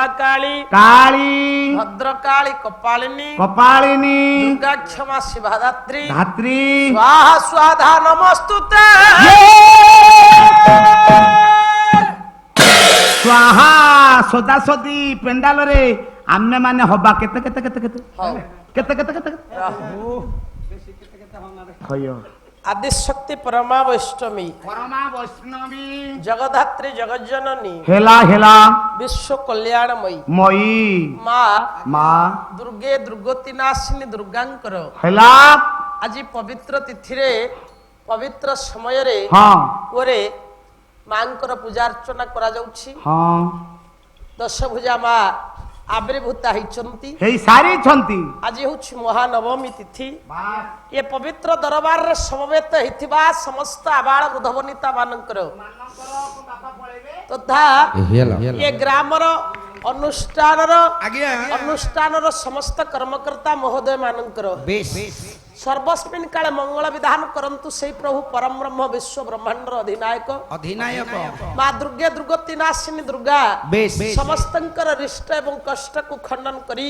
महाकाली काली भद्रकाली कपालिनी कपालिनी दुर्गा क्षमा शिवाधात्री धात्री स्वाहा स्वाधा नमस्तुते स्वाहा सदा सदी पेंडाल रे आमे माने हबा केते केते केते केते केते केते केते हयो आदिशक्ति परमा वैष्णवी परमा वैष्णवी जगधात्री जगज्जननी हेला हेला विश्व कल्याणमयी मई माँ माँ दुर्गे दुर्गति नाशिनी दुर्गांकर हेला आज पवित्र तिथि रे पवित्र समय रे हाँ ओरे मांकर पूजा अर्चना करा जाउछि हाँ दशभुजा माँ आविर्भूता होइचंती हेई सारी छंती आज होछि महानवमी तिथि ये पवित्र दरबार रे समवेत हेतिबा समस्त आबाळ वृद्धवनिता मानकर तथा ये ग्रामर अनुष्ठानर समस्त कर्मकर्ता महोदय मानकर सर्वस्मिन काले मंगल विधान करंतु से प्रभु परम ब्रह्म विश्व ब्रह्मांडर अधिनायक माँ दुर्गे दुर्गति नाशिनी दुर्गा समस्तंकर रिष्ट एवं कष्ट को खंडन करी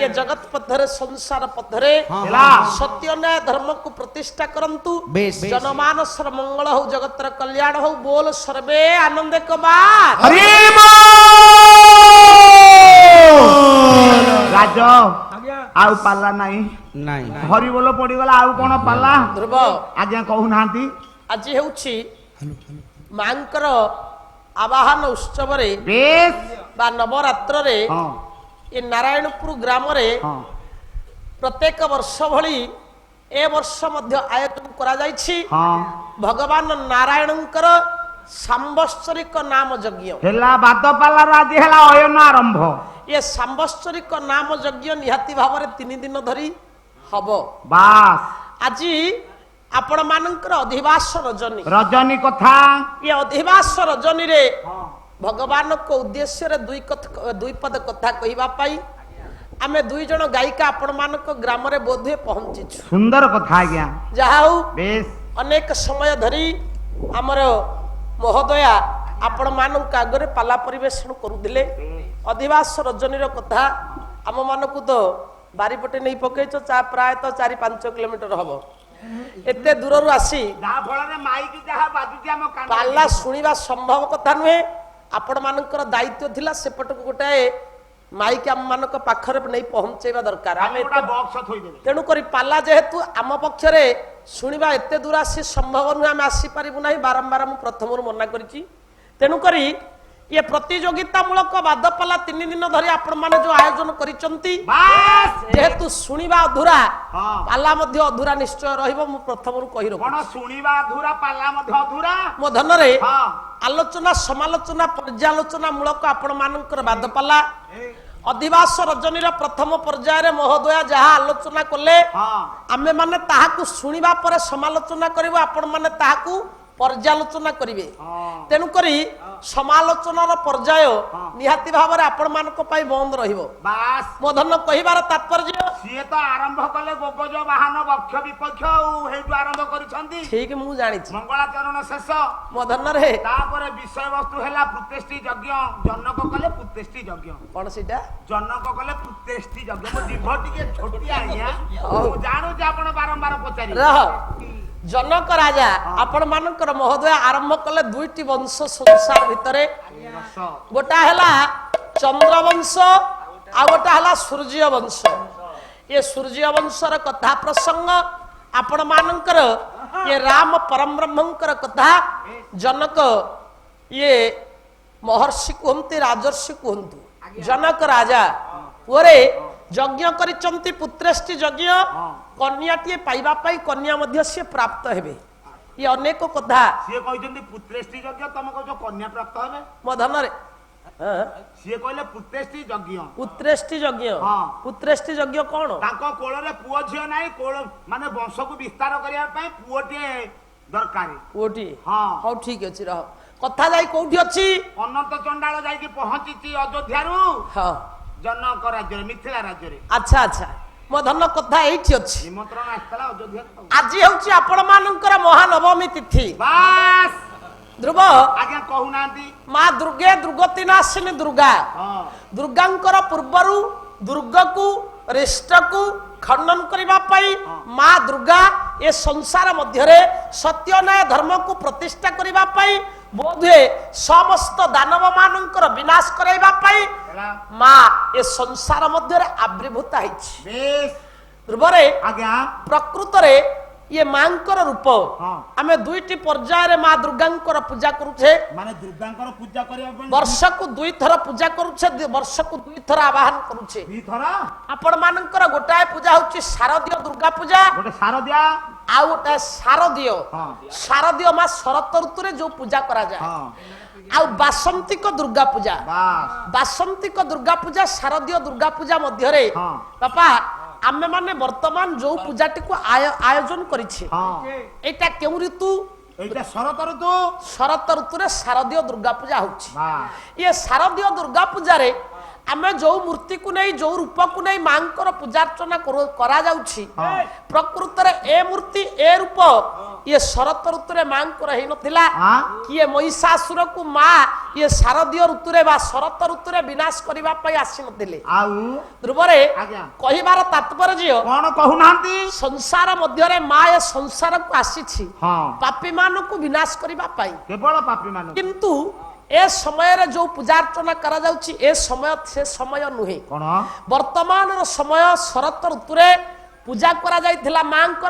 ये जगत पथरे संसार पथरे सत्य न्याय धर्म को प्रतिष्ठा करंतु जनमानस मंगल हो जगतर कल्याण हो बोल सर्वे आनंद कमार राज आउ पाला नहीं नहीं हरि बोल पड़ी गला आउ कोन पाला ध्रुव आज्ञा कहू नांती आज हेउछि मांकर आवाहन उत्सव रे बेस बा नवरात्र रे हां ये नारायणपुर ग्राम रे हां प्रत्येक वर्ष भली ए वर्ष मध्य आयोजन करा जायछि हां भगवान नारायणकर सांबत्सरिक नाम यज्ञ हेला बाद पाला राजी हेला अयन आरंभ ये सांबत्सरिक नाम यज्ञ निहाती भाव रे 3 दिन धरी हबो बास आज आपण मानकर अधिवास रजनी रजनी कथा ये अधिवास रजनी रे भगवान को उद्देश्य रे दुई पद कथा कहिबा पाई आमे दुई जण गायिका आपण मानक ग्राम रे बोधे पहुंची सुंदर कथा आज्ञा जाऊ बेस अनेक समय धरी हमर महोदया आपण मानक आगरे पाला परिवेषण करुदिले अधिवास रजनी रो कथा आम मानकु तो बारीपटे नहीं पकईच चा प्राय तो 4-5 किलोमीटर हबो एते दूर रु आसी पाला शुणिबा संभव कथा नुहे आपण मानकर दायित्व थिला सेपटक गोटाए माइक आम मानक पाखरे नहीं पहुंचेबा दरकार आमे तेणु करी पाला जेहेतु आम पक्षरे शुणिबा एते दूर आसी संभव नुहे आमे आसी पारिबु नाही बारंबार मु प्रथमरु मना करिछि तेणु करी ये प्रतियोगिता मूलक बादपाला 3 दिन धरी आपण माने जो आयोजन करिसंती जेहेतु सुनिबा अधूरा पाला मध्य अधूरा निश्चय रहिबो मु प्रथमरु कहि रखु कोन सुनिबा अधूरा पाला मध्य अधूरा मो धन रे आलोचना समालोचना पर्यालोचना मूलक आपण मानकर बादपाला अधिवास रजनीर प्रथम पर्याय रे महोदय जहा आलोचना कले आमे माने ताहाकु सुनिबा परे समालोचना करिवो आपण माने ताहाकु पर्यालोचना करिवे तेनु करी समालोचनार पर्याय निहाती भाव रे आपण मानक पई बंद रहिबो बास मो धन कहिबार तात्पर्य सिए तो आरंभ कले गोपज वाहन वक्ष विपक्ष हेतु आरंभ करिसंती ठीक मु जानि छी मंगलाचरण शेष मो धन रे तापरे विषय वस्तु हैला प्रतिष्ठि यज्ञ जनक कले प्रतिष्ठि यज्ञ कोन सीटा जनक कले प्रतिष्ठि यज्ञ मो जीभ टिके छोटी आइया मु जानु जे आपण बारंबार पचारि रह जनक राजा आपण मानकर महोदय आरंभ कले 2टी वंश संसार भितरे गोटा हैला चंद्र वंश आ गोटा हैला सूर्य वंश ये सूर्य वंशर कथा प्रसंग आपण मानकर ये राम परम ब्रह्मंकर कथा जनक ये महर्षि कहंती राजर्षि कहंतु जनक राजा ओरे यज्ञ करिचंती पुत्रेष्टि यज्ञ कन्याटिए पाइबा पाई कन्या मध्य से प्राप्त हेबे ये अनेक कथा से कहिचंती पुत्रेष्टि यज्ञ तम को जो कन्या प्राप्त हेबे मो धन रे से कहले पुत्रेष्टि यज्ञ पुत्रेष्टि यज्ञ कोन ताको कोळ रे पुओ झियो नाही कोळ माने वंश को विस्तार करिया पाई पुओटे दरकार पुओटी हां हो ठीक अछि रह कथा जाई कोठी अछि अनंत चंडाल जाई कि पहुंचीची अयोध्या रु हां जनक राज्य मिथिला राज्य रे अच्छा अच्छा मो धन कथा एठी अछि निमंत्रण आस्तला अयोध्या आज हेउची आपण मानकर महानवमी तिथि बास ଧ୍ରୁବ ଆଜ୍ଞା କହୁନାହାନ୍ତି ମା ଦୁର୍ଗେ ଦୁର୍ଗତି ନାଶିନୀ ଦୁର୍ଗା ଦୁର୍ଗାଙ୍କର ପୂର୍ବରୁ ଦୁର୍ଗକୁ ରିଷ୍ଟକୁ ଖଣ୍ଡନ କରିବା ପାଇଁ ମା ଦୁର୍ଗା ଏ ସଂସାର ମଧ୍ୟରେ ସତ୍ୟ ନ୍ୟାୟ ଧର୍ମକୁ ପ୍ରତିଷ୍ଠା କରିବା ପାଇଁ ବୋଧେ ସମସ୍ତ ଦାନବ ମାନଙ୍କର ବିନାଶ କରାଇବା ପାଇଁ ମା ଏ ସଂସାର ମଧ୍ୟରେ ଆବିର୍ଭୂତ ହେଇଛି। ଧ୍ରୁବରେ ଆଜ୍ଞା ପ୍ରକୃତରେ ये मांकर रूप आमे दुईटी पर्याय माँ दुर्गांकर पूजा करुछे माने दुर्गांकर पूजा करिया वर्ष को दुई थर पूजा करुछे वर्ष को दुई थर आवाहन करुछे दुई थर आपण मानकर गोटाए पूजा होची शारदीय दुर्गा पूजा गोटे शारदिया आ गोटे शारदीय माँ शरत ऋतु रे जो पूजा करा जाय आ बासंतिक दुर्गा पूजा बासंतिक दुर्गा पूजा शारदीय दुर्गा पूजा मध्य रे बापा आमे माने वर्तमान जो पूजाटी को आयोजन करिछि एटा केउ ऋतु एटा शरत ऋतु रे शारदीय दुर्गा पूजा होछि ये शारदीय दुर्गा पूजा रे आमे जो मूर्ति को नहीं जो रूप को नहीं मांकर पूजा अर्चना करा जाउछि प्रकृत रे ए मूर्ति ए रूप ये शरत ऋतु रे मांकर हेइ नथिला कि ये महिषासुर को मां ये शारदीय ऋतु रे बा शरत ऋतु रे विनाश करिबा पई आसी नथिले आउ ध्रुवरे कहिबार तात्पर्य कोन कहू नांती संसार मध्य रे मां ये संसार को आसीछि पापी मान को विनाश करिबा पई केवल पापी मान किंतु ए समय रे जो पूजा अर्चना करा जाउछि ए समय से समय नुहे कोन वर्तमान रो समय शरत ऋतु रे पूजा करा जाइथिला मां को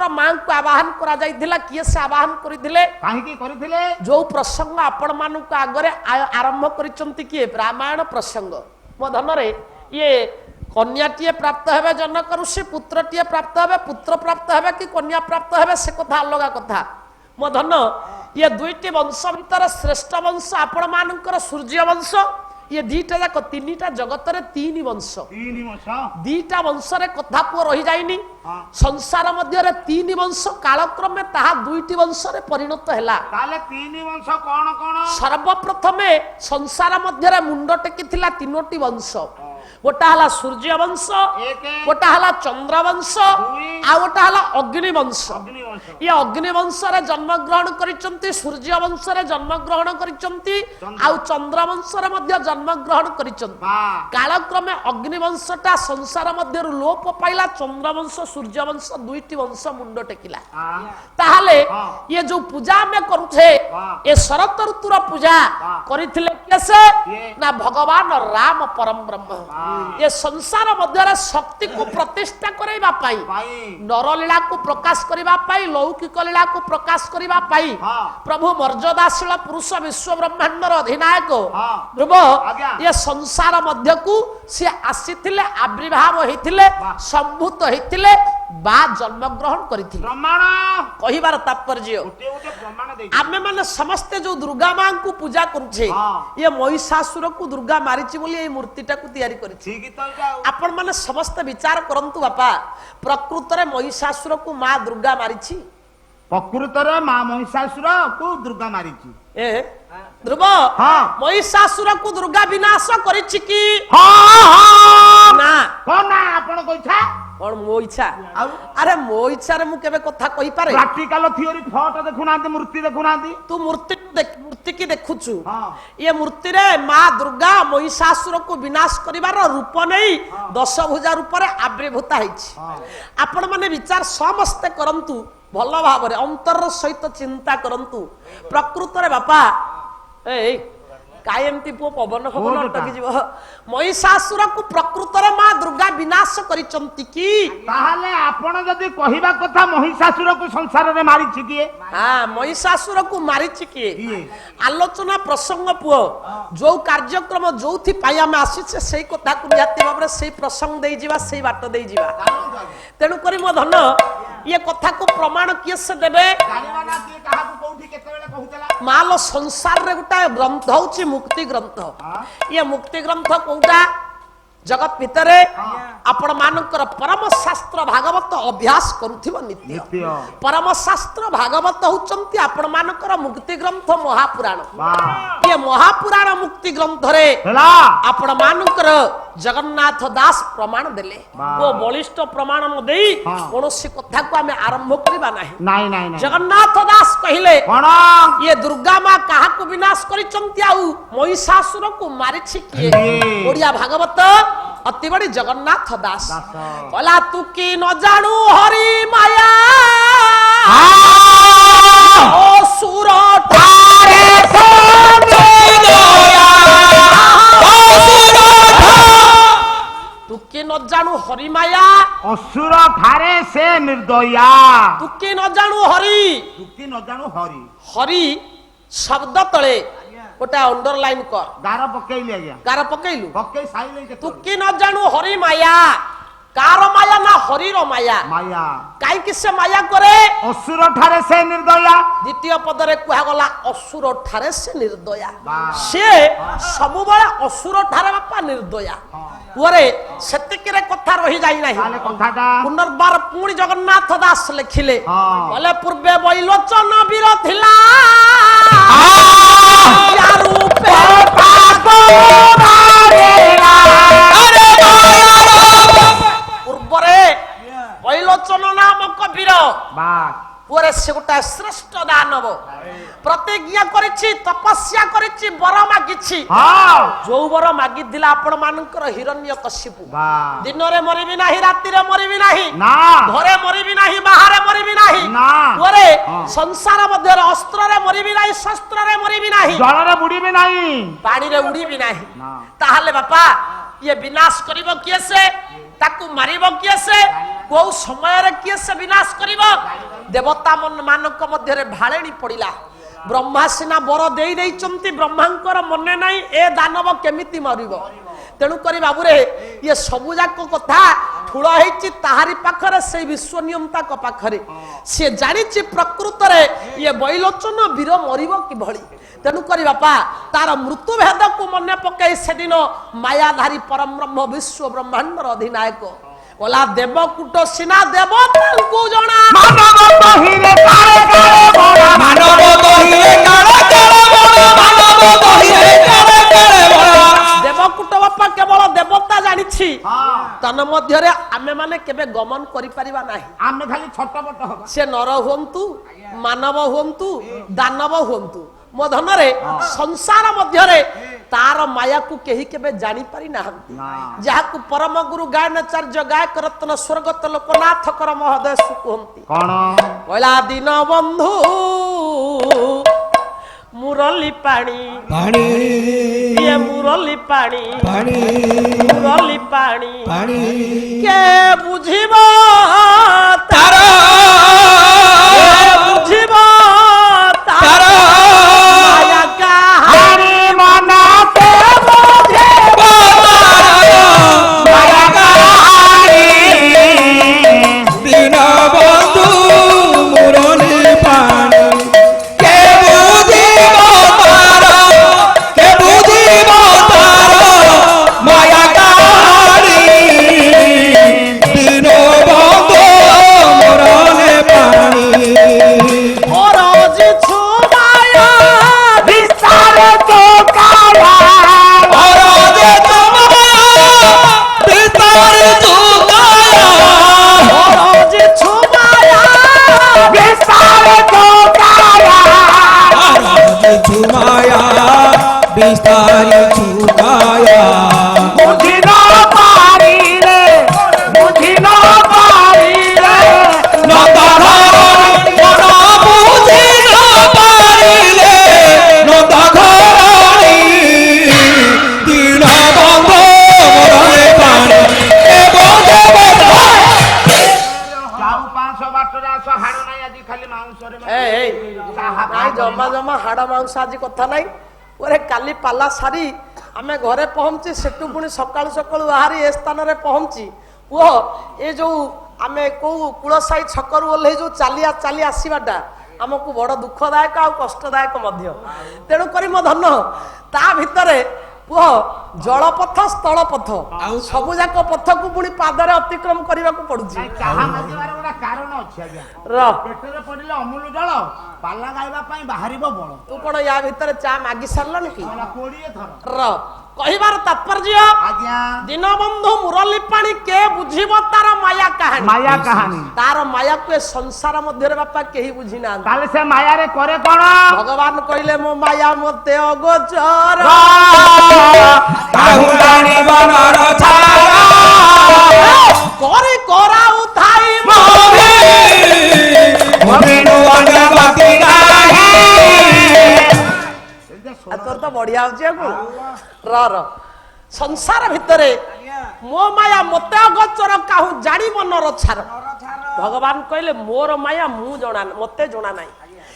आवाहन करा जाइथिला किए से आवाहन करिथिले काहे की करिथिले जो प्रसंग आपण मानु को आगरे आरंभ करिसंती किए रामायण प्रसंग मो धन रे ये कन्याटीए प्राप्त हेबे जनक ऋषि पुत्रटीए प्राप्त हेबे पुत्र प्राप्त हेबे कि कन्या प्राप्त हेबे से कथा अलगा कथा मो धन ये दुईटी वंश भीतर श्रेष्ठ वंश आपण मानकर सूर्य वंश ये दीटा जाक तीनटा जगत रे तीन वंश दीटा वंश रे कथा पु रही जाइनी संसार मध्य रे तीन वंश कालक्रमे ताहा दुईटी वंश रे परिणत हैला ताले तीन वंश कोन कोन सर्वप्रथमे संसार मध्य रे मुंड टेकिथिला तीनोटी वंश गोटा हला सूर्य वंश गोटा हला चंद्र वंश आ गोटा हला अग्नि वंश ये अग्नि वंश रे जन्म ग्रहण करिसंती सूर्य वंश रे जन्म ग्रहण करिसंती आ चंद्र वंश रे मध्य जन्म ग्रहण करिसंती कालक्रमे अग्नि वंशटा संसार मध्य लोप पाइला चंद्र वंश सूर्य वंश दुईटी वंश मुंड टेकिला ताहाले ये जो पूजा में करूछे ये शरत ऋतुर पूजा करिथिले केसे ना भगवान राम परम ब्रह्म ये संसार मध्य शक्ति को प्रतिष्ठा करैबा पाई नरलीला को प्रकाश करबा पाई लौकिक लीला को प्रकाश करबा पाई प्रभु मर्यादाशील पुरुष विश्व ब्रह्मांडर अधिनायक ध्रुव ये संसार मध्य को से आसीथिले आविर्भाव हेतिले संभूत हेतिले बा जन्म ग्रहण करिथिले प्रमाण कहिबार तात्पर्य आमे माने समस्त जो दुर्गा मां को पूजा करूछे ये महिषासुर को दुर्गा मारिछि बोली ए मूर्तिटा को तयारी करिछि आपण माने समस्त विचार करंतु बापा प्रकृत रे महिषासुर को मां दुर्गा मारिछि प्रकृत रे मां महिषासुर को दुर्गा मारिछि ए ध्रुव महिषासुर को दुर्गा विनाश करिछि की ना कोन ना आपण कइछा कोन मो इच्छा अरे मो इच्छा रे मु केबे कथा कहि पारे प्रैक्टिकल थ्योरी फोटो देखुनांती मूर्ति देखुनांती तू मूर्ति की देखुछु ये मूर्ति रे मां दुर्गा महिषासुर को विनाश करिवार रूप नहीं 10 भुजा रूप रे आविर्भूता हिछि आपण माने विचार समस्त करंतु भल भाव रे अंतर सहित चिंता करंतु प्रकृत रे बापा ए कायमती पो पवन खवन अटकी जीव महिषासुर को प्रकृत रे मां दुर्गा विनाश करिसंती की ताहाले आपण जदी कहिबा कथा महिषासुर को संसार रे मारिछि किए हां महिषासुर को मारिछि किए आलोचना प्रसंग पुओ जो कार्यक्रम जोथि पाई हम आसीछे सेही कथा को निहाती भाबरे सेही प्रसंग देई जीवा सेही बाट देई जीवा तेनु करी मो धन ये कथा को प्रमाण किए से देबे जानिबाना के कहा को कोठी केते बेले कहूतला मालो संसार रे गुटा ग्रंथ होची मुक्ति ग्रंथ ये मुक्ति ग्रंथ कोउटा जगत भितरे आपण मानकर परम शास्त्र भागवत अभ्यास करूथिबो नित्य परम शास्त्र भागवत होचंती आपण मानकर मुक्ति ग्रंथ महापुराण ये ये महापुराण मुक्ति ग्रंथरे ହେଲା आपण मानकर जगन्नाथ दास प्रमाण देले वो बलिष्ठ प्रमाण न देई कोनोसी कथा को हमें आरंभ करबा नाही ନାଇଁ ନାଇଁ ନାଇଁ जगन्नाथ दास कहिले କଣ ये दुर्गा माँ कहा को विनाश करिचंती आउ महिषासुर को मारिछि किए ओडिया भागवत अति बड़ी जगन्नाथ दास कला तू की न जानू हरि माया असुर ठारे तू की न जानू हरि माया ଅସୁର ଠାରେ ସେ ନିର୍ଦୟା तू की न जानू हरि ଯୁକ୍ତି ନ ଜାଣୁ ହରି हरि शब्द तले गोटे अंडरलाइन कर ଗାର ପକେଇଲି ଆଜ୍ଞା गार पकेलु ପକେଇ ସାଇଲେ तू की न जानू हरि माया कार माया ना हरिर माया ମାୟା काईकि से माया करे ଅସୁର ଠାରେ ସେ ନିର୍ଦୟା द्वितीय पदरे कुहा गला असुर ठारे से निर्दया वाह। से सब बळे असुर ठारे बापा निर्दया ओरे सेतिकिरे कथा रही जाई नाही ତାହେଲେ କଥାଟା पुनर्बार पुणी जगन्नाथ दास लिखिले हाँ। बोले पूर्वे बैलोचन वीर थिला या रूपे पूर्वरे बैलोचन नामक वीर ବାସ୍ पुरे से गोटा श्रेष्ठ दानव प्रतिज्ञा करिछि तपस्या करिछि वर मागिछि ହଁ जो वर मागिदिला आपण मानकर हिरण्यकशिपु ବାସ୍ दिन रे मरिबी नाही राति रे मरिबी नाही ନା घरे मरिबी नाही बाहरे मरिबी नाही ନା ओरे संसार मध्य अस्त्र रे मरिबी नाही शस्त्र रे मरिबी नाही ଜଳରେ ବୁଡିବି ନାହିଁ पानी रे उड़ीबी नाही ନା ताहले बापा ये विनाश करिवो किए से ताकू मारिबो किए से को समय रे किए से विनाश करिवो देवता मन मानक मध्य रे भाळेणी पडिला ब्रह्मा सिना बर देई देइचंती ब्रह्मांकर मने नाही ए दानव केमिति मरिबो तेणु करी बाबूरे ये सबु जाक कथा ठुळ हेछि ताहारी पाखरे से विश्व नियंता को पाखरे से जानिछि प्रकृत रे ये बैलोचन वीर मरिबो कि भଳି तेणु करी बापा तार मृत्यु भेद को मने पकई से दिन मायाधारी परम ब्रह्म विश्व ब्रह्मांडर अधिनायक ओला देवकूट सिना देवता को जणा ମାନବ ବହିରେ କାଳେ କାଳେ ବଳା ମାନବ ବହିରେ କାଳେ କାଳେ ବଳ ମାନବ ବହିରେ କାଳେ କାଳେ ବଳ देवकूट बापा केवल देवता जानिछि ହଁ तन मध्यरे आमे माने केबे गमन करि परिबा नाही ଆମେ खाली ଛଟପଟ ହବା से नर हुंतु मानव हुंतु दानव हुंतु मो धनरे संसार मध्यरे तार माया को केही केबे जानी पारि नाहंती जाहाकु परम गुरु गायनाचार्य गायक रत्न स्वर्गत लोकनाथ कर महोदय सुकुहंती କଣ पहिला दिन बंधु मुरली पानी ପାଣି ये मुरली पानी ପାଣି मुरली पानी ପାଣି के बुझिबो ତାର बुझिब ତାର माया का ହରି ମନତେ ବୁଝେ ଦିନ ବନ୍ଧୁ ମୁରଲି ପାଣି କେ ବୁଝିବ ତାର କେ ବୁଝିବ ତାର ମାୟା କାହାଣୀ ଦିନ ବନ୍ଧୁ ମୁରଲି ପାଣି और जी छुमाया ବିସ୍ତାର ଚୋକାଳା ଅରଜେ ତମୟା ବିସ୍ତାର ଚୁକାୟା और जी छुमाया ବିସ୍ତାର ଚୋକାଳା ଅରଜେ ଝୁମାୟା ବିସ୍ତାର ଚୁକାୟା ବୁଝି ନ ପାରିଲେ ବୁଝି ନ ପାରିଲେ ଯାଉ 500 ବାଟରେ ଆସ ହାଡ଼ ନାହିଁ ଆଜି ଖାଲି ମାଉଁସରେ ନାଇଁ ଜମା ଜମା ହାଡ଼ ମାଂସ ଆଜି କଥା ନାହିଁ ଓରେ କାଲି ପାଲା ସାରି ଆମେ ଘରେ ପହଞ୍ଚି ସେଠୁ ପୁଣି ସକାଳୁ ସକାଳୁ ବାହାରି ଏ ସ୍ଥାନରେ ପହଞ୍ଚି ପୁଅ ଏ ଯୋଉ ଆମେ କୋଉ କୁଳସାହି ଛକରୁ ଓହ୍ଲେଇ ଯୋଉ ଚାଲି ଆସିବାଟା ଆମକୁ ବଡ ଦୁଃଖଦାୟକ ଆଉ କଷ୍ଟଦାୟକ ମଧ୍ୟ ତେଣୁ କରି ମୋ ଧନ ତା ଭିତରେ ପୁଅ ଜଳପଥ ସ୍ଥଳପଥ ସବୁ ଯାକ ପଥକୁ ପୁଣି ପାଦରେ ଅତିକ୍ରମ କରିବାକୁ ପଡୁଛି। ଚାହା ମାଗିବାର ଗୋଟେ କାରଣ ଅଛି ଆଜ୍ଞା। ପେଟରେ ପଡିଲେ ଅମୂଲ ଜଳ, ପାଲା ଗାଇବା ପାଇଁ ବାହାରିବ ବଳ। ତୁ କଣ ୟା ଭିତରେ ଚା ମାଗି ସାରିଲଣି କି? 20 ଥର। କହିବାର ତାତ୍ପର୍ଯ୍ୟ ଆଜ୍ଞା ଦୀନବନ୍ଧୁ ମୁରଲି ପାଣି କେ ବୁଝିବ ତାର ମାୟା କାହାଣୀ। ମାୟା କାହାଣୀ ତାର ମାୟାକୁ ଏ ସଂସାର ମଧ୍ୟରେ ବାପା କେହି ବୁଝି ନାହାନ୍ତି। ତାହେଲେ ସେ ମାୟାରେ କରେ କଣ? ଭଗବାନ କହିଲେ ମୋ ମାୟା ମତେ ଅଗୋଚର କାହୁ ଜାଣିବ ନର ଛାୟା କରି କରାଉ ଥାଇ ବିନୁ ଅଣ୍ଡବତୀ ନାହିଁ। ତୋର ତ ବଢିଆ ହଉଛି ର ସଂସାର ଭିତରେ ମୋ ମାୟା ମତେ ଅଗୋଚର କାହୁ ଜାଣିବ ନର ଛାର। ଭଗବାନ କହିଲେ ମୋର ମାୟା ମୁଁ ଜଣା ମତେ ଜଣା ନାହିଁ।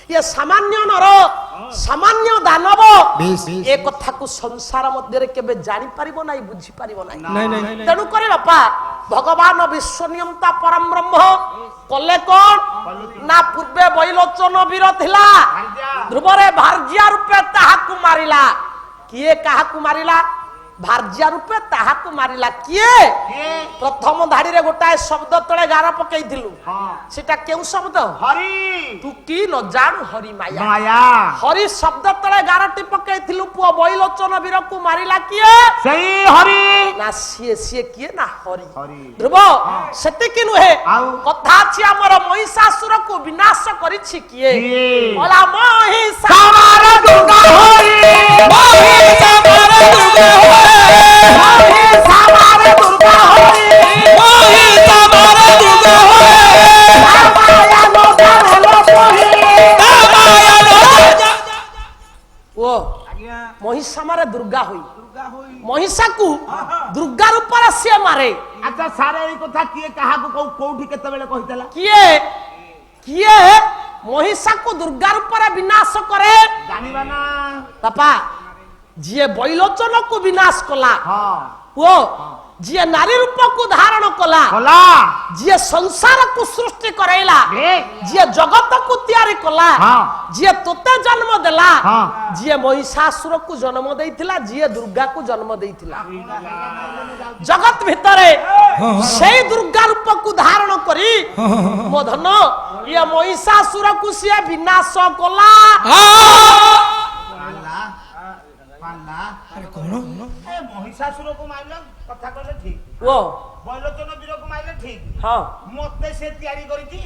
ये सामान्य नर सामान्य दानव ए कथा को संसार मध्य केबे जानि परिबो नाही बुझी परिबो नाही। तेनु करे बापा भगवान विश्व नियंता परम ब्रह्म कले कोन ना पूर्वे बैलोचन वीर थिला ध्रुवरे भारजिया रूपे ताहाकु मारिला। किए काहाकु मारिला? भारजिया रूपे ताहाकु मारिला। किए? प्रथम धाड़ी रे गोटाए शब्द तळे गार पकेइथिलु सेटा केउ शब्द? हरि। तू की न जानु हरि माया माया हरि शब्द तळे गारटी पकेइथिलु पुओ बैलोचन वीर को मारिला। किए? सही हरि ना सिए सिए किए ना हरि। हरि। ध्रुव सेति कि नुहे कथा अछि हमर महिषासुर को विनाश करिछि किए? ओला महिषासुर दुर्गा होई महिषासुर दुर्गा होई महिषासुर दुर्गा होई महिषासुर दुर्गा होई माया लोका हेलो कोही माया लोका ओ महिषा मारे दुर्गा होई महिषा को दुर्गा रूप रे से मारे। अच्छा सारे এই কথা কিए কাহা को कोठी केते बेले कहितला? किए किए महिषा को दुर्गा रूप रे विनाश करे जानिबा ना पापा जिए बैलोचन को विनाश कला हां वो जिए नारी रूप को धारण कला कला जिए संसार को सृष्टि करैला ए जिए जगत को तैयारी कला हां जिए तोते जन्म देला हां जिए महिषासुर को जन्म देइथिला जिए दुर्गा को जन्म देइथिला जगत भितरे सेई दुर्गा रूप को धारण करी मो धन ये महिषासुर को से विनाश कला। पाला अरे कोन ए महिषासुर को मारला कथा कहले ठीक वो बैलोचन वीर को मारले ठीक हां मते से तैयारी करिची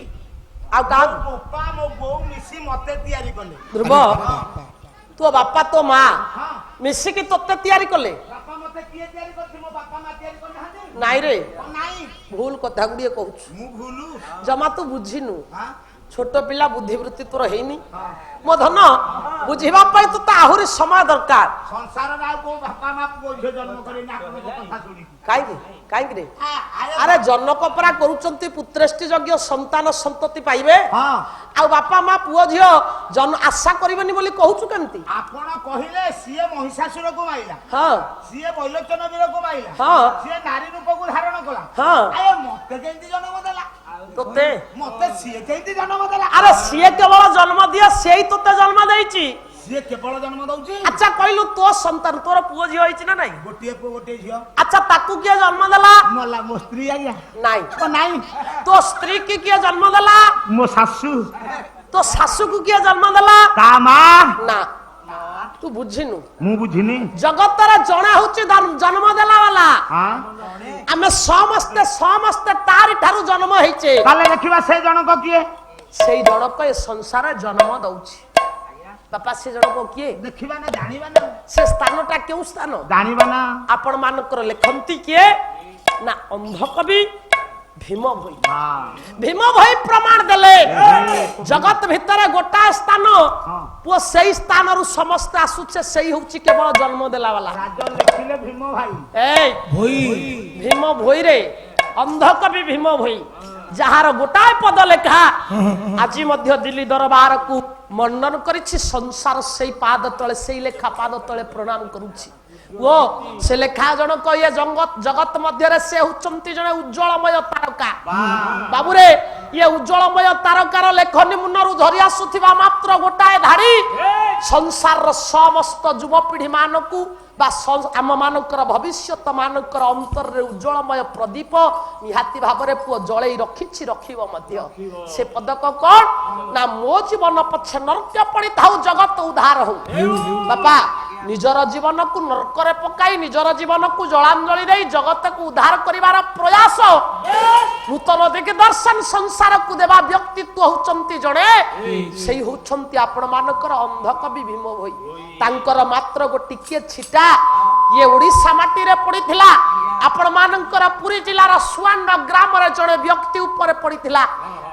आ का बापा मो बो मिसी मते तैयारी करले। ध्रुव तो बापा तो मां हां मिसी की तोते तैयारी करले बापा मते किए तैयारी करथि मो बापा मा तैयारी कर हादे नाइ रे नाइ भूल कथा गुडिए कहूछ मु भूलू जमा तू बुझिनु हां छोट पिला बुद्धिवृत्ति तोर हेनी मो धन बुझिबा पई तो आहुरी समय दरकार संसार रा को बापा मा को जन्म करे ना को कथा सुनी काई रे अरे जनक परा करूचंती पुत्रेष्टि यज्ञ संतान संतति पाइबे हां आ बापा मा पुओ झियो जन आशा करिबेनी बोली कहूछु केमती आपण कहिले सीए महिषासुर को माइला हां सीए बैलोचन वीर को माइला हां सीए नारी रूप को धारण कला हां आए मते केंती जन्म देला तोते मते सीए केंती जन्म देला अरे सीए केवल जन्म दिया सेई तोते जन्म देइची सीए केवल जन्म दउची। अच्छा कहलु तो संतान तोर पुओ झियो होइची ना नाही गोटिए पो गोटिए झियो अच्छा ताकू किए जन्म देला मोला मो स्त्री आ गया नाही ओ नाही तो स्त्री की किए जन्म देला मो सासू तो सासू को किए जन्म देला ता मां ना तू बुझिनु मु बुझिनी जगत रे जणा होची जन्म देला वाला हां आमे समस्त तारी ठारू जन्म हेचे ताले देखिबा से जनक किए सेई जनक ए संसार जन्म दउची पापा से जनक किए देखिबा ना जानिबा ना से स्थानटा केउ स्थान जानिबा ना आपण मानकर लेखंती किए ना अंध कवि भीम भई हां भीम भई प्रमाण देले जगत भितरे गोटा स्थान पो सेई स्थान रु समस्त आसुचे सेई होची केवल जन्म देला वाला राजन लिखिले भीम भाई ए भीम भई रे अंध कवि भीम भई जहार गोटाए पद लेखा आज मध्य दिल्ली दरबार को मंडन करिछि संसार सेई पाद तळे सेई लेखा पाद तळे प्रणाम करूछि वो से लेखा जनक ये जगत मध्य रे से हुचंती जने उज्जवलमय तारका बाबू रे ये उज्जवलमय तारकार लेखनी मुनरु झरी आसुथिबा मात्र गोटाए धाड़ी संसार समस्त युवपीढ़ी मानकू आम मानकर भविष्यत मानकर अंतर रे उज्जवलमय प्रदीप निहाती भावरे पुओ जळै रखिछि रखिबो मध्य से पदक कोन ना मो जीवन पछे नृत्य पड़ी थाउ जगत उद्धार हो बापा निजर जीवन को नरकरे पकाई निजर जीवन को जलांजलि दे जगत को उद्धार करिवार प्रयास नूतन दिग्दर्शन संसार को देवा व्यक्तित्व होचंती जणे सेही होचंती आपण मानकर अंधकवि भीम भोई तांकर मात्र गोटिके छिटा ये ओडिसा माटी रे पड़ीथिला आपण मानकर पुरी जिल्लार सुवर्ण ग्राम रे जणे व्यक्ति ऊपर पड़ीथिला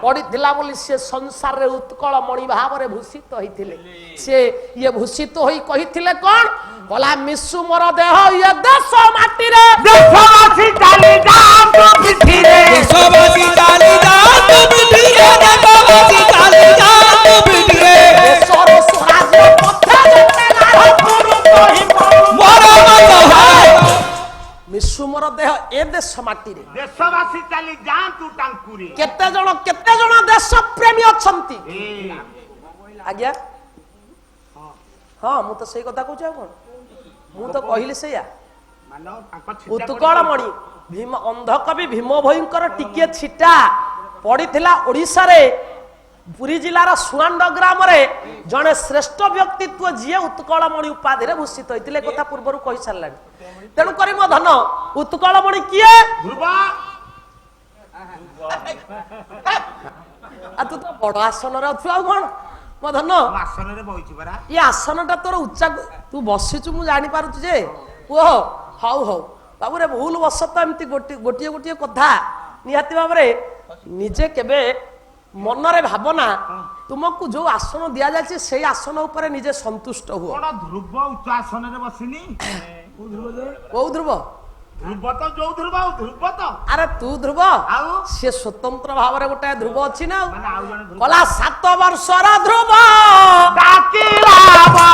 बोली से संसार रे उत्कल मणि भाव रे भूषित होइथिले से ये भूषित होई कहिथिले कोन बोला मिसु मोर देह ये देश माटी रे देशवासी चाली जाम तो पिठी रे देशवासी चाली जाम तो पिठी रे देशवासी चाली जाम तो पिठी रे देशर स्वराज्य पथे देला गुरु कहि मोर मत है मिसु मोर देह ए देश माटी रे देशवासी चाली जाम तू टांकुरी केते जण देश प्रेमी अछंती आज्ञा हाँ मु तो सही कथा कहूँ कौन मु तो कहली सैया उत्कल मणि भीम अंधकवि भीम भोईंकर टिके छिटा पड़ीथिला ओडिसा रे पुरी जिलार सुआंड ग्राम रे जड़े श्रेष्ठ व्यक्तित्व जी उत्कल मणि उपाधि रे भूषित होइतिले कथा पूर्व कहि सारलानी तेणु करी मो धन उत्कल मणि किए ध्रुव आ तू तो बड़ आसन रे अछु आ कोन मो धन आसन रे बहिची परा ये आसनटा तोर उच्चा तू बसिचु मु जानि पारुछु जे ओ हौ हौ बाबू रे भूल बसत एमती गोटिए गोटिए कथा निहाती भाव रे निजे केबे मन रे भावना तुमको जो आसन दिया जाय से आसन ऊपर निजे संतुष्ट हुओ कोन ध्रुव उच्च आसन रे बसिनी को ध्रुव ओ ध्रुव ध्रुव तो जो ध्रुव तो अरे तू ध्रुव आउ से स्वतंत्र भाव रे गोटे ध्रुव अछि ना माने आउ जने ध्रुव कला 7 वर्षर ध्रुव डाकिला बा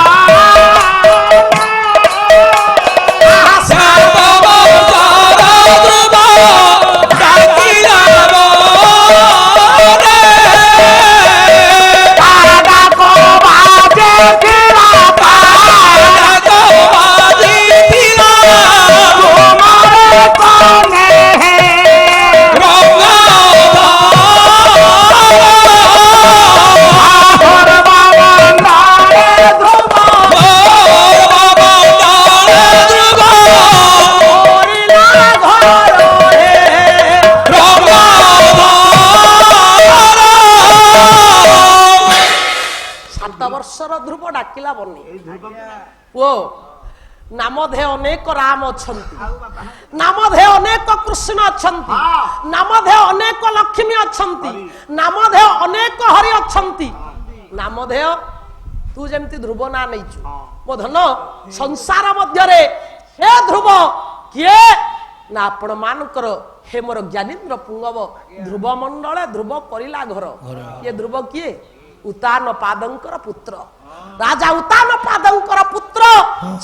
ध्रुव डाकिला बनी ओ नामधे अनेक राम अछंती नामधे अनेक कृष्ण अछंती नामधे अनेक लक्ष्मी अछंती नामधे अनेक हरि अछंती नामधे तू जेमती ध्रुव ना नैचु मो धन संसार मध्य रे हे ध्रुव किए ना आपण मानकर हे मोर ज्ञानेन्द्र पुंगव ध्रुव मंडल ध्रुव करिला घर ये ध्रुव किए उतान पादंकर पुत्र राजा उतान पादंकर पुत्र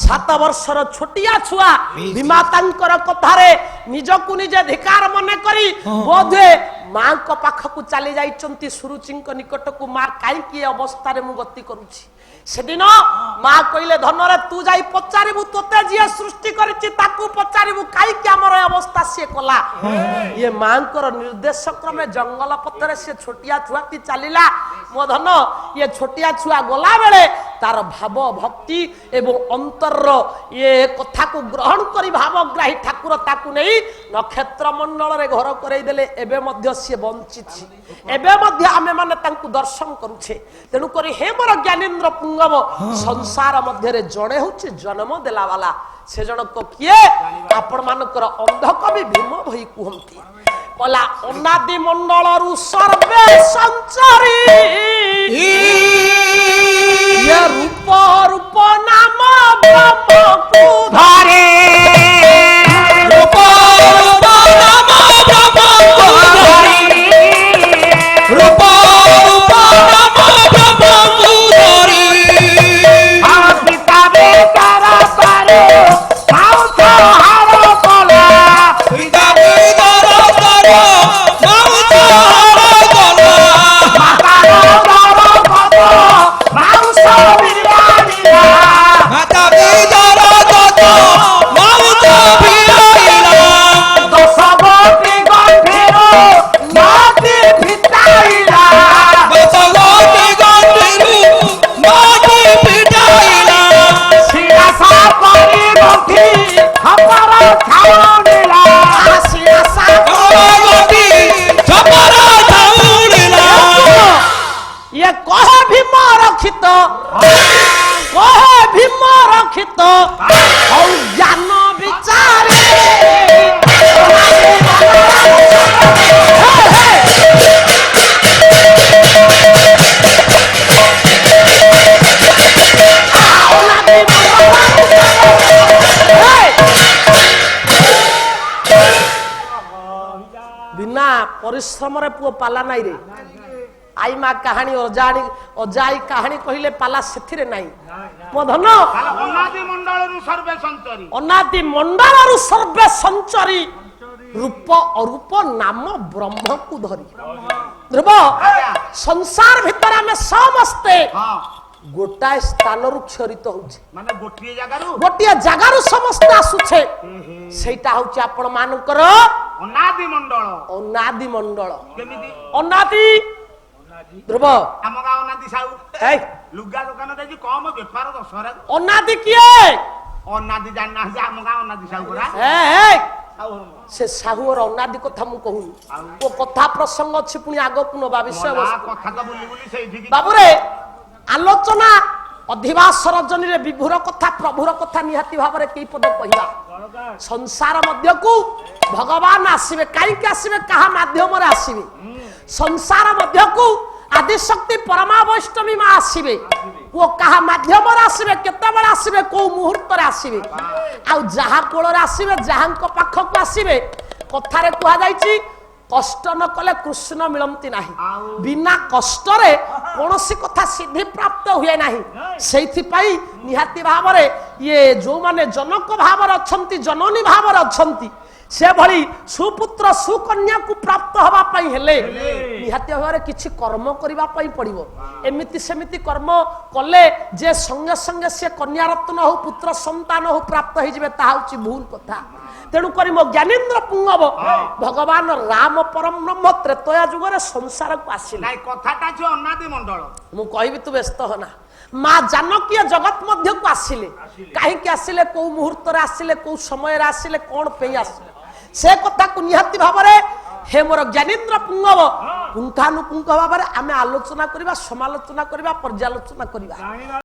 7 वर्षर छोटिया छुआ विमातांकर कथारे निजकु निजे धिकार मने करी बोधे मां को पाखकु चली जाइचंती सुरुचिंक निकटकु मां काई की अवस्था रे मु गति करूची सेदिन मां कइले धनरे तू जाई पचारिबु तोते जिया सृष्टि करछि ताकू पचारिबु काई की हमर अवस्था से कला ये मांकर निर्देश क्रमे जंगल पथरे से छोटिया छुआती चलीला मो धन ये छोटिया छुआ गला बेले तार भाव भक्ति एवं अंतर ये कथा को ग्रहण करी भावग्राही ठाकुर ताकू नहीं नक्षत्र मंडल रे घर करई देले एबे मध्य से वंचित एबे मध्य आमे माने तांकु दर्शन करूछे तेनु करी हे मोर ज्ञानेन्द्र पुंगव संसार मध्य रे जणे होचे जन्म देला वाला से जनक किए आपण मानकर अंधकवि भीम भई कुहंती कला अनादि मंडल रु सर्वे संचारी ये रूप रूप नाम ब्रह्म को धारे रूप रूप नाम ब्रह्म को धारे रूप रूप नाम ब्रह्म को धारे पिता बेचारा पारे पाउछ हार कला पिता बेचारा पारे पाउछ हार कला କହେ ଭୀମ ରକ୍ଷିତ କହେ ଭୀମ ରକ୍ଷିତ ହଉ ଜ୍ଞାନ ବିଚାରେ ବିନା ପରିଶ୍ରମରେ ପୁଅ ପାଲା ନାଇଁ ରେ ଆଇ ମା କାହାଣୀ ଅଜାଇ କାହାଣୀ କହିଲେ ପାଲା ସେଥିରେ ନାହିଁ ମୋ ଧନ ଅନାଦି ମଣ୍ଡଳରୁ ସର୍ବେ ସଞ୍ଚରୀ ରୂପ ଅରୂପ ନାମ ବ୍ରହ୍ମକୁ ଧରି ଧ୍ରୁବ ସଂସାର ଭିତରେ ଆମେ ସମସ୍ତେ ଗୋଟାଏ ସ୍ଥାନରୁ କ୍ଷରିତ ହଉଛି ମାନେ ଗୋଟିଏ ଜାଗାରୁ ସମସ୍ତେ ଆସୁଛେ ସେଇଟା ହଉଛି ଆପଣ ମାନଙ୍କର ଅନାଦି ମଣ୍ଡଳ ଅନାଦି ଧ୍ରୁବ ଆମ ଗାଁ ଅନାଦି ସାହୁ ଏଇ ଲୁଗା ଦୋକାନ ଦେଇଛି କମ ବେପାର ଦଶହରା ଅନାଦି କିଏ ଅନାଦି ଜାଣିନାହାନ୍ତି ଆମ ଗାଁ ଅନାଦି ସାହୁ ପରା ସେ ସାହୁର ଅନାଦି କଥା ମୁଁ କହୁନି ଓ କଥା ପ୍ରସଙ୍ଗ ଅଛି ପୁଣି ଆଗକୁ ନବା ବିଷୟ କଥା ତ ବୁଲି ବୁଲି ସେଇଠିକି ବାବୁରେ ଆଲୋଚନା ଅଧିବାସ ରଜନୀରେ ବିଭୁର କଥା ପ୍ରଭୁର କଥା ନିହାତି ଭାବରେ କେଇ ପଦ କହିବା ସଂସାର ମଧ୍ୟକୁ ଭଗବାନ ଆସିବେ କାହିଁକି ଆସିବେ କାହା ମାଧ୍ୟମରେ ଆସିବେ ସଂସାର ମଧ୍ୟକୁ ଆଦିଶକ୍ତି ପରମା ବୈଷ୍ଣବୀ ମା ଆସିବେ ଓ କାହା ମାଧ୍ୟମରେ ଆସିବେ କେତେବେଳେ ଆସିବେ କୋଉ ମୁହୂର୍ତ୍ତରେ ଆସିବେ ଆଉ ଯାହା କୋଳରେ ଆସିବେ ଯାହାଙ୍କ ପାଖକୁ ଆସିବେ କଥାରେ କୁହାଯାଇଛି କଷ୍ଟ ନ କଲେ କୃଷ୍ଣ ମିଳନ୍ତି ନାହିଁ ବିନା କଷ୍ଟରେ କୌଣସି କଥା ସିଦ୍ଧି ପ୍ରାପ୍ତ ହୁଏ ନାହିଁ ସେଇଥିପାଇଁ ନିହାତି ଭାବରେ ଇଏ ଯୋଉମାନେ ଜନକ ଭାବରେ ଅଛନ୍ତି ଜନନୀ ଭାବରେ ଅଛନ୍ତି ସେଭଳି ସୁପୁତ୍ର ସୁକନ୍ୟାକୁ ପ୍ରାପ୍ତ ହେବା ପାଇଁ ହେଲେ ନିହାତି ଭାବରେ କିଛି କର୍ମ କରିବା ପାଇଁ ପଡିବ ଏମିତି ସେମିତି କର୍ମ କଲେ ଯେ ସଙ୍ଗେ ସଙ୍ଗେ ସେ କନ୍ୟା ରତ୍ନ ହଉ ପୁତ୍ର ସନ୍ତାନ ହଉ ପ୍ରାପ୍ତ ହେଇଯିବେ ତାହା ହଉଛି ଭୁଲ କଥା ତେଣୁ କରି ମୋ ଜ୍ଞାନେନ୍ଦ୍ର ପୁଙ୍ଗବ ଭଗବାନ ରାମ ପରମ ବ୍ରହ୍ମ ତ୍ରେତୟା ଯୁଗରେ ସଂସାରକୁ ଆସିଲେ କଥାଟା ଅଛି ଅନାଦି ମଣ୍ଡଳ ମୁଁ କହିବି ତୁ ବ୍ୟସ୍ତ ହନା ମା ଜାନକୀ ଜଗତ ମଧ୍ୟକୁ ଆସିଲେ କାହିଁକି ଆସିଲେ କୋଉ ମୁହୂର୍ତ୍ତରେ ଆସିଲେ କୋଉ ସମୟରେ ଆସିଲେ କଣ ପାଇଁ ଆସିଲେ ସେ କଥାକୁ ନିହାତି ଭାବରେ हे मोर ज्ञानेन्द्र पुंगव पुंखानुपुंख भाव में आम आलोचना करवा समालोचना करवा पर्यालोचना करवा।